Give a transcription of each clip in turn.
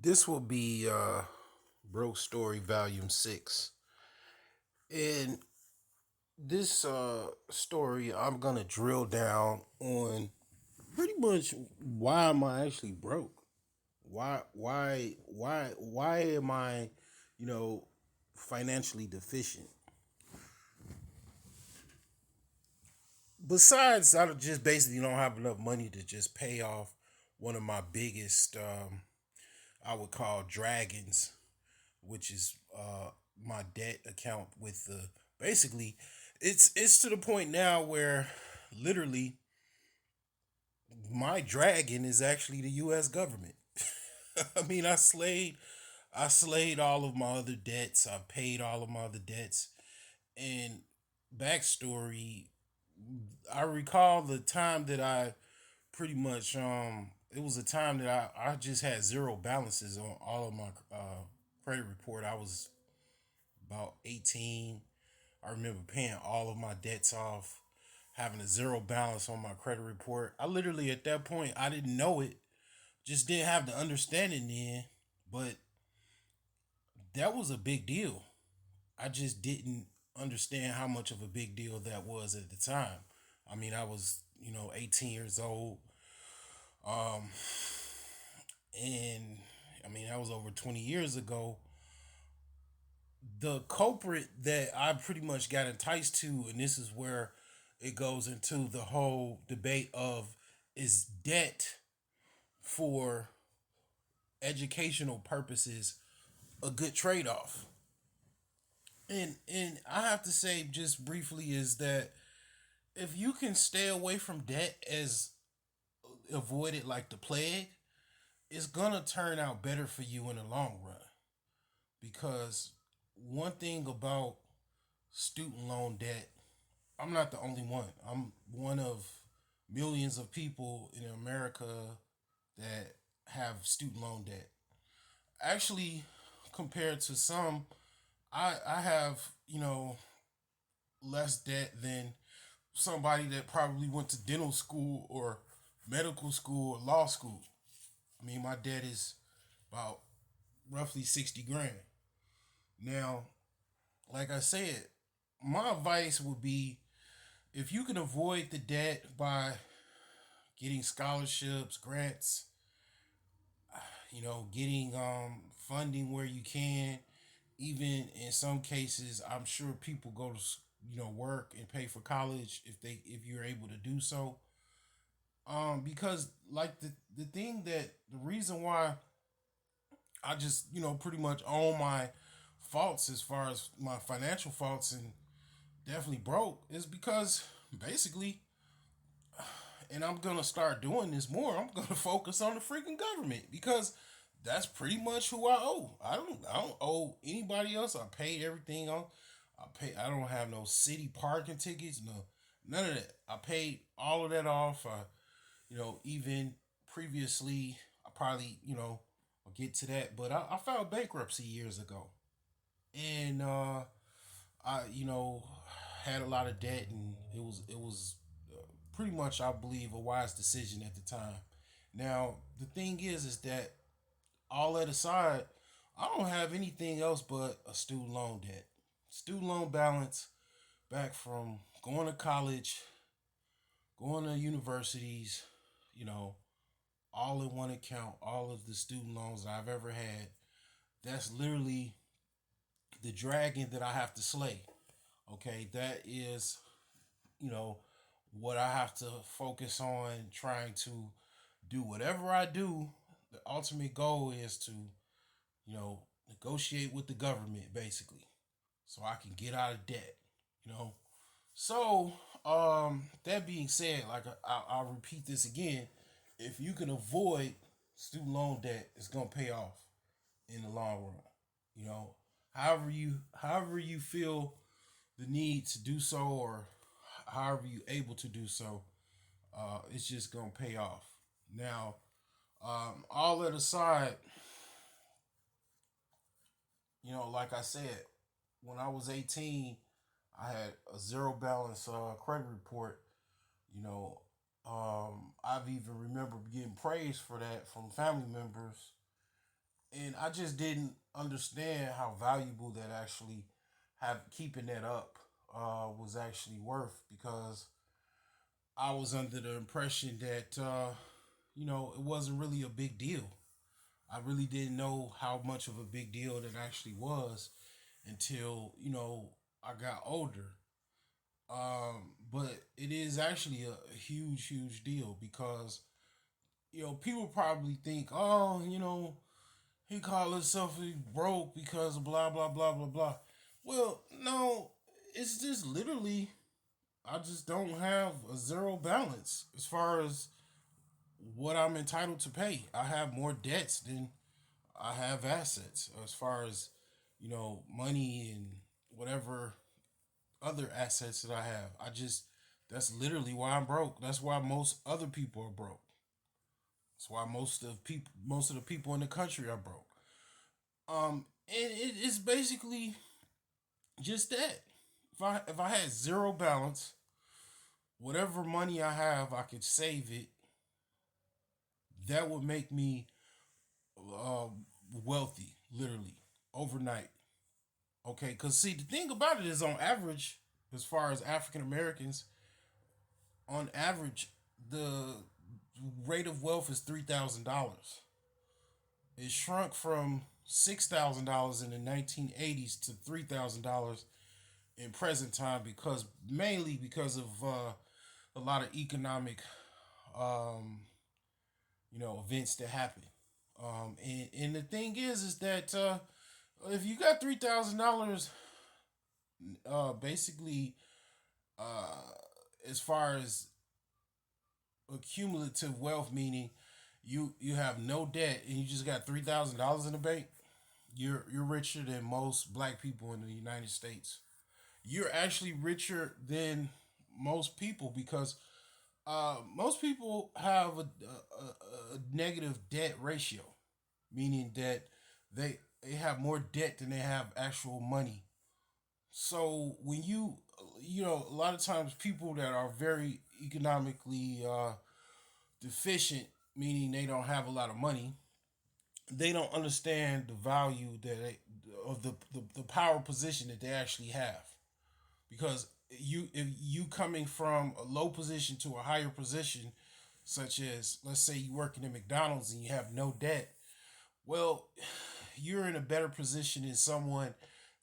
This will be Broke Story Volume 6. In this story, I'm going to drill down on pretty much why am I actually broke? Why am I, you know, financially deficient? Besides, I just basically don't have enough money to just pay off one of my biggest, I would call dragons, which is my debt account with the basically it's to the point now where literally my dragon is actually the US government. I mean, I slayed all of my other debts. I paid all of my other debts. And backstory, I recall the time that I pretty much it was a time that I just had zero balances on all of my credit report. I was about 18. I remember paying all of my debts off, having a zero balance on my credit report. I literally at that point I didn't know it, just didn't have the understanding then, but that was a big deal. I just didn't understand how much of a big deal that was at the time. I mean, I was, 18 years old. Um and I mean, that was over 20 years ago. The culprit that I pretty much got enticed to, and this is where it goes into the whole debate of is debt for educational purposes a good trade off? And I have to say just briefly is that if you can stay away from debt as avoid it like the plague, it's gonna turn out better for you in the long run. Because one thing about student loan debt, I'm not the only one. I'm one of millions of people in America that have student loan debt. Actually, compared to some, I have, less debt than somebody that probably went to dental school or medical school or law school. I mean, my debt is about roughly 60 grand. Now, like I said, my advice would be if you can avoid the debt by getting scholarships, grants, getting funding where you can. Even in some cases, I'm sure people go to work and pay for college if you're able to do so. Because like the reason why I just pretty much own my faults as far as my financial faults and definitely broke is because basically, and I'm gonna start doing this more. I'm gonna focus on the freaking government because that's pretty much who I owe. I don't owe anybody else. I paid everything on. I don't have no city parking tickets. No, none of that. I paid all of that off. Even previously, I probably I'll get to that. But I filed bankruptcy years ago, and I had a lot of debt, and it was pretty much I believe a wise decision at the time. Now the thing is that all that aside, I don't have anything else but a student loan debt, student loan balance back from going to college, going to universities, you know, all in one account, all of the student loans that I've ever had. That's literally the dragon that I have to slay. Okay, that is, you know, what I have to focus on trying to do whatever I do. The ultimate goal is to, negotiate with the government basically so I can get out of debt, you know. So, that being said, like I'll repeat this again, if you can avoid student loan debt, it's gonna pay off in the long run. You know, however you feel the need to do so, or however you able to do so, it's just gonna pay off. Now, all that aside, like I said, when I was 18, I had a zero balance credit report. You know, I've even remember getting praise for that from family members. and I just didn't understand how valuable that actually have keeping that up was actually worth, because I was under the impression that it wasn't really a big deal. I really didn't know how much of a big deal that actually was until I got older. But it is actually a huge, huge deal, because people probably think, oh, he called himself broke because of blah blah blah blah blah. Well, no, it's just literally I just don't have a zero balance as far as what I'm entitled to pay. I have more debts than I have assets, as far as money and whatever other assets that I have. I just That's literally why I'm broke. That's why most other people are broke. That's why most of the people in the country are broke. And it's basically just that. If I had zero balance, whatever money I have, I could save it. That would make me uh, wealthy, literally overnight. Okay, because see, the thing about it is, on average, as far as African Americans, on average, the rate of wealth is $3,000. It shrunk from $6,000 in the 1980s to $3,000 in present time, because mainly because of a lot of economic um, events that happen. And the thing is that if you got $3,000, basically, uh, as far as accumulative wealth, meaning you have no debt and you just got $3,000 in the bank, you're richer than most black people in the United States. You're actually richer than most people, because most people have a negative debt ratio, meaning that they have more debt than they have actual money. So when a lot of times people that are very economically deficient, meaning they don't have a lot of money, they don't understand the value of the power position that they actually have. Because if you coming from a low position to a higher position, such as, let's say, you working at McDonald's and you have no debt, well, you're in a better position than someone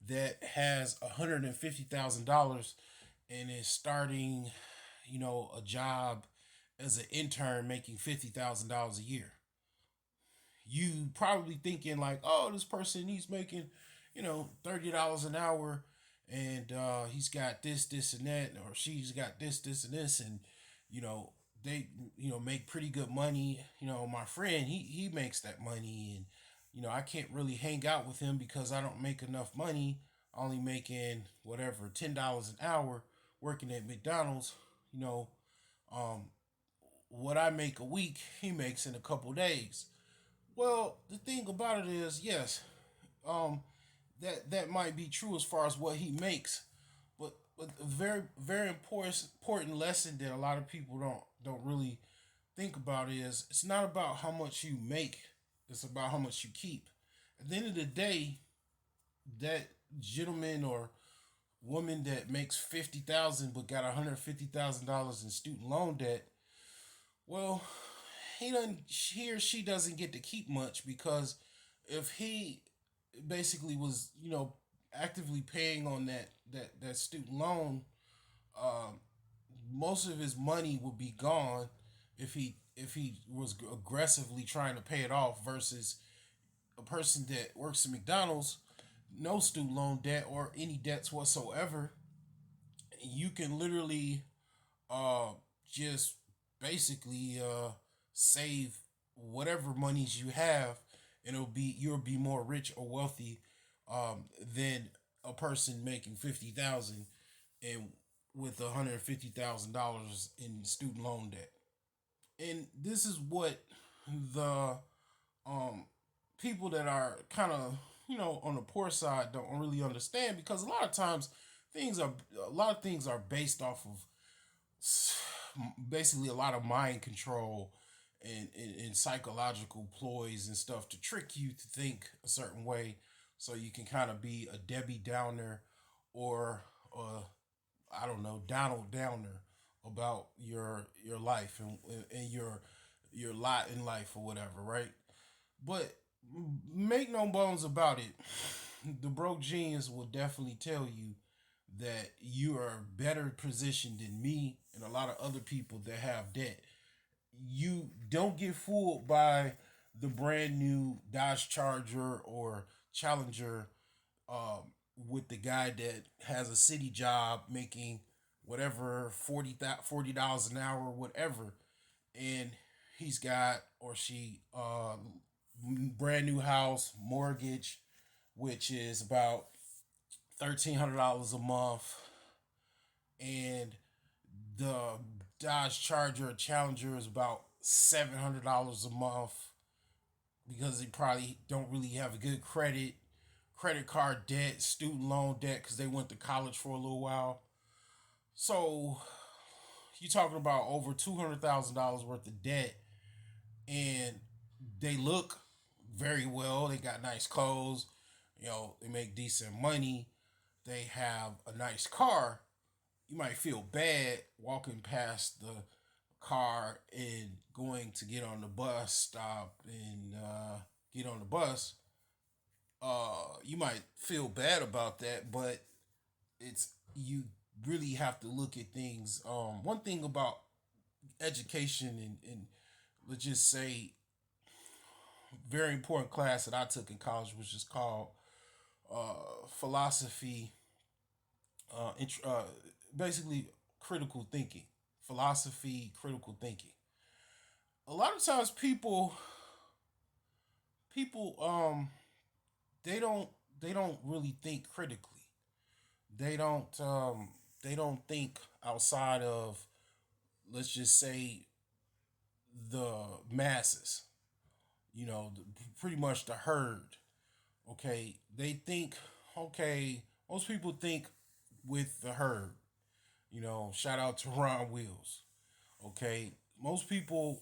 that has $150,000 and is starting, a job as an intern making $50,000 a year. You probably thinking like, oh, this person, he's making, $30 an hour, and he's got this, this, and that, or she's got this, this, and this, and you know they make pretty good money. My friend, he makes that money, and I can't really hang out with him because I don't make enough money. Only making whatever $10 an hour working at McDonald's. You know, um, what I make a week, he makes in a couple days. Well, the thing about it is, yes, um, that might be true as far as what he makes, but a very very important lesson that a lot of people don't really think about is, it's not about how much you make, it's about how much you keep. At the end of the day, that gentleman or woman that makes 50,000 but got $150,000 in student loan debt, well, he or she doesn't get to keep much, because if he basically was actively paying on that student loan, um, most of his money would be gone if he was aggressively trying to pay it off, versus a person that works at McDonald's, no student loan debt or any debts whatsoever. You can literally uh, just basically save whatever monies you have, and you'll be more rich or wealthy than a person making 50,000 and with $150,000 in student loan debt. And this is what the um, people that are kind of on the poor side don't really understand, because things are a lot of things are based off of basically a lot of mind control and psychological ploys and stuff to trick you to think a certain way, so you can kind of be a Debbie Downer or I don't know, Donald Downer about your life and your lot in life or whatever, right? But make no bones about it, the broke genius will definitely tell you that you are better positioned than me and a lot of other people that have debt. You don't get fooled by the brand new Dodge Charger or Challenger, um, with the guy that has a city job making whatever $40 an hour, whatever, and he's got or she brand new house mortgage, which is about $1,300 a month, and the Dodge Charger or Challenger is about $700 a month because they probably don't really have a good credit card debt, student loan debt because they went to college for a little while. So you're talking about over $200,000 worth of debt, and they look very well. They got nice clothes, they make decent money, they have a nice car. You might feel bad walking past the car and going to get on the bus stop and get on the bus. You might feel bad about that, but it's you really have to look at things. One thing about education and let's just say very important class that I took in college, which is called philosophy, basically critical thinking, philosophy, critical thinking. A lot of times, people, they don't they don't really think critically. They don't um, they don't think outside of, let's just say, the masses. Pretty much the herd. Okay, they think. Okay, most people think with the herd. Shout out to Ron Wheels. Okay, most people,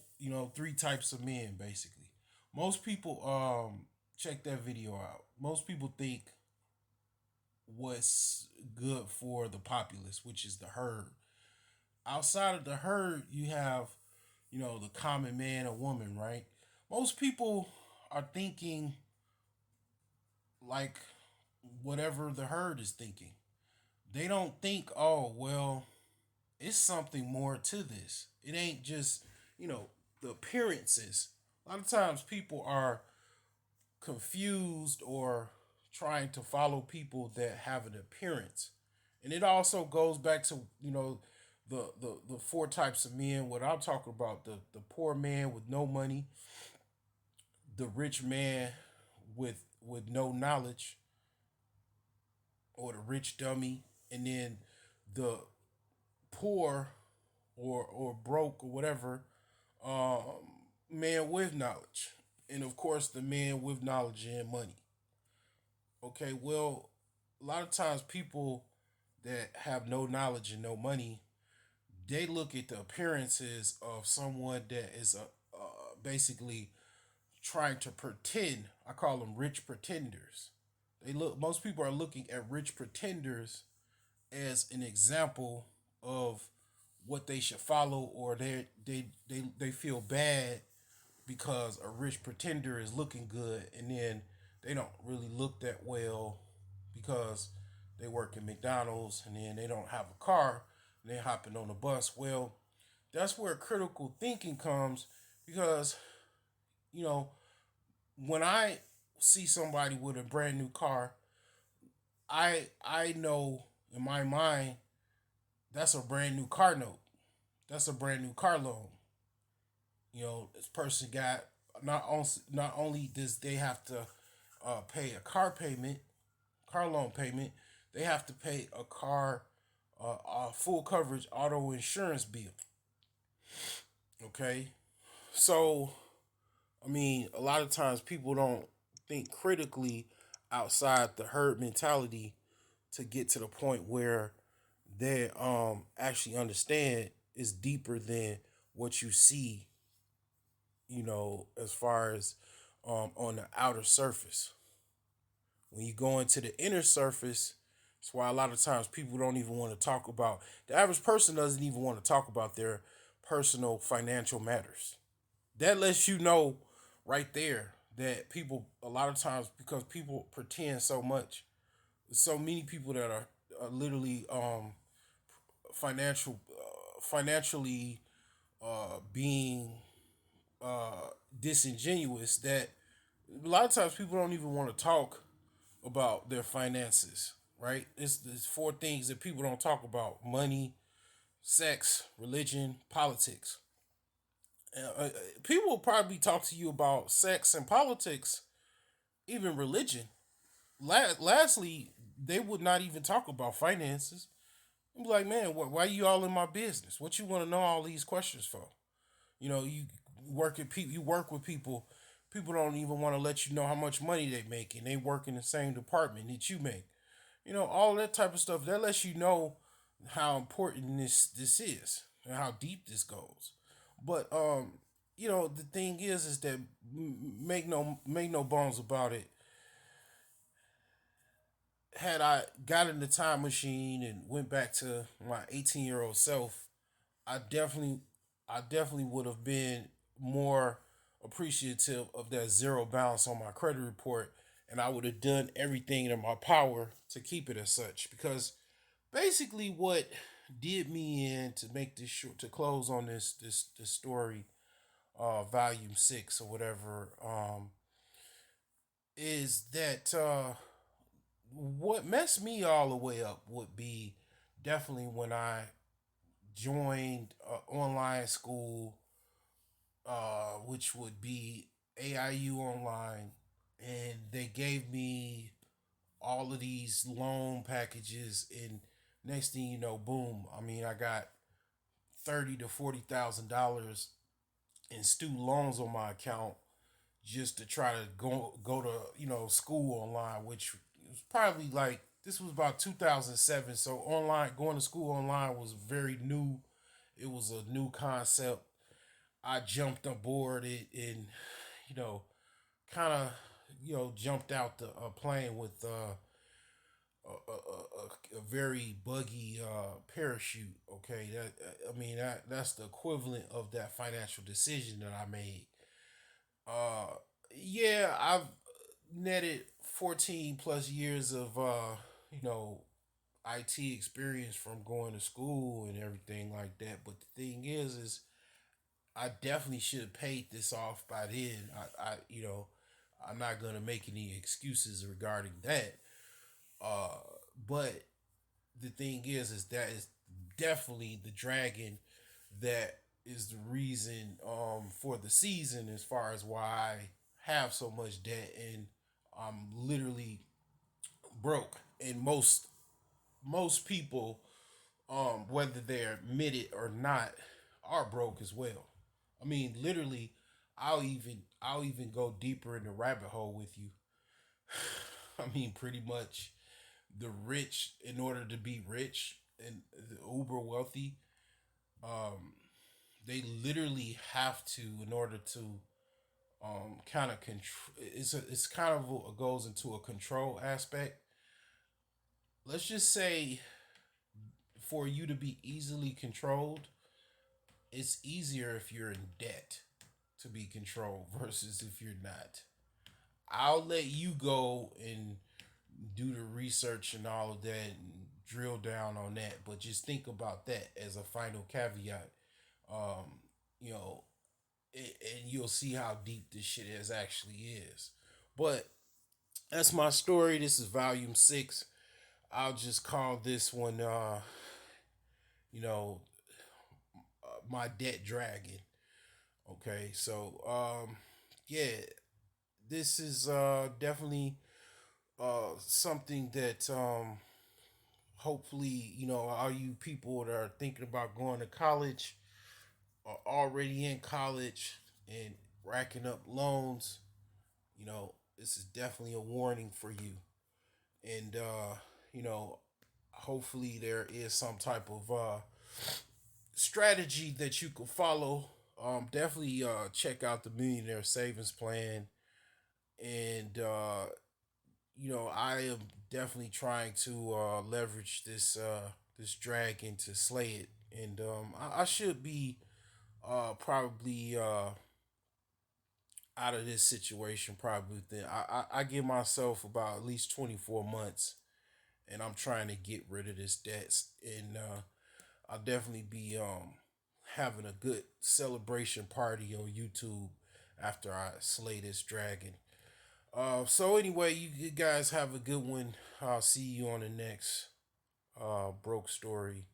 three types of men basically. Most people, check that video out. Most people think what's good for the populace, which is the herd. Outside of the herd, you have, the common man or woman, right? Most people are thinking like whatever the herd is thinking. They don't think, oh, well, it's something more to this. It ain't just, the appearances. A lot of times people are confused or trying to follow people that have an appearance. And it also goes back to, the four types of men, what I'm talking about, the poor man with no money, the rich man with no knowledge, or the rich dummy, and then the poor or broke or whatever, man with knowledge, and of course the man with knowledge and money. Okay, well, a lot of times people that have no knowledge and no money, they look at the appearances of someone that is basically trying to pretend. I call them rich pretenders. Most people are looking at rich pretenders as an example of what they should follow, or they feel bad because a rich pretender is looking good, and then they don't really look that well because they work in McDonald's, and then they don't have a car, and they hopping on a bus. Well, that's where critical thinking comes, because you know when I see somebody with a brand new car, I know in my mind that's a brand new car note. That's a brand new car loan. This person got, not only does they have to pay a car loan payment, they have to pay a full coverage auto insurance bill. Okay, so I mean, a lot of times people don't think critically outside the herd mentality to get to the point where they actually understand is deeper than what you see as far as on the outer surface. When you go into the inner surface, that's why a lot of times people don't even want to talk about, the average person doesn't even want to talk about their personal financial matters. That lets you know right there that people, a lot of times, because people pretend so much, so many people that are literally financially being disingenuous, that a lot of times people don't even want to talk about their finances, right? It's four things that people don't talk about: money, sex, religion, politics. People will probably talk to you about sex and politics, even religion. Lastly, they would not even talk about finances. I'm like, man, why you all in my business? What you want to know all these questions for? You you work with people. People don't even want to let you know how much money they make, and they work in the same department that you make. All that type of stuff. That lets you know how important this is and how deep this goes. But the thing is that make no bones about it. Had I got in the time machine and went back to my 18-year-old self, I definitely I definitely would have been more appreciative of that zero balance on my credit report, and I would have done everything in my power to keep it as such. Because basically, what did me in to make this short, to close on this story, volume 6 or whatever, is that what messed me all the way up would be definitely when I joined online school, which would be AIU online, and they gave me all of these loan packages, and next thing you know, boom! I mean, I got $30,000 to $40,000 in student loans on my account just to try to go to school online, which was probably like, this was about 2007. So online, going to school online was very new. It was a new concept. I jumped aboard it, and you know kind of jumped out the plane with a very buggy parachute. Okay, I mean that's the equivalent of that financial decision that I made. Uh, yeah, I've netted 14 plus years of you know IT experience from going to school and everything like that. But the thing is I definitely should have paid this off by then. I'm not gonna make any excuses regarding that. Uh, but the thing is that is definitely the dragon that is the reason for the season, as far as why I have so much debt, and I'm literally broke. And most people, whether they're admitted or not, are broke as well. I mean, literally, I'll even go deeper in the rabbit hole with you. I mean, pretty much the rich, in order to be rich and the uber wealthy, um, they literally have to, in order to kind of control. It's kind of goes into a control aspect. Let's just say, for you to be easily controlled, it's easier if you're in debt to be controlled versus if you're not. I'll let you go and do the research and all of that and drill down on that, but just think about that as a final caveat. Um, you know, and you'll see how deep this shit is actually is. But that's my story. This is volume 6. I'll just call this one, you know, my debt dragon. Okay, so yeah, this is definitely something that hopefully all you people that are thinking about going to college, are already in college and racking up loans. This is definitely a warning for you, and you know, hopefully there is some type of strategy that you can follow definitely check out the Millionaire Savings Plan, and I am definitely trying to leverage this dragon to slay it, and I should be probably out of this situation probably within I give myself about at least 24 months, and I'm trying to get rid of this debt, and I'll definitely be having a good celebration party on YouTube after I slay this dragon. So anyway, you guys have a good one. I'll see you on the next broke story.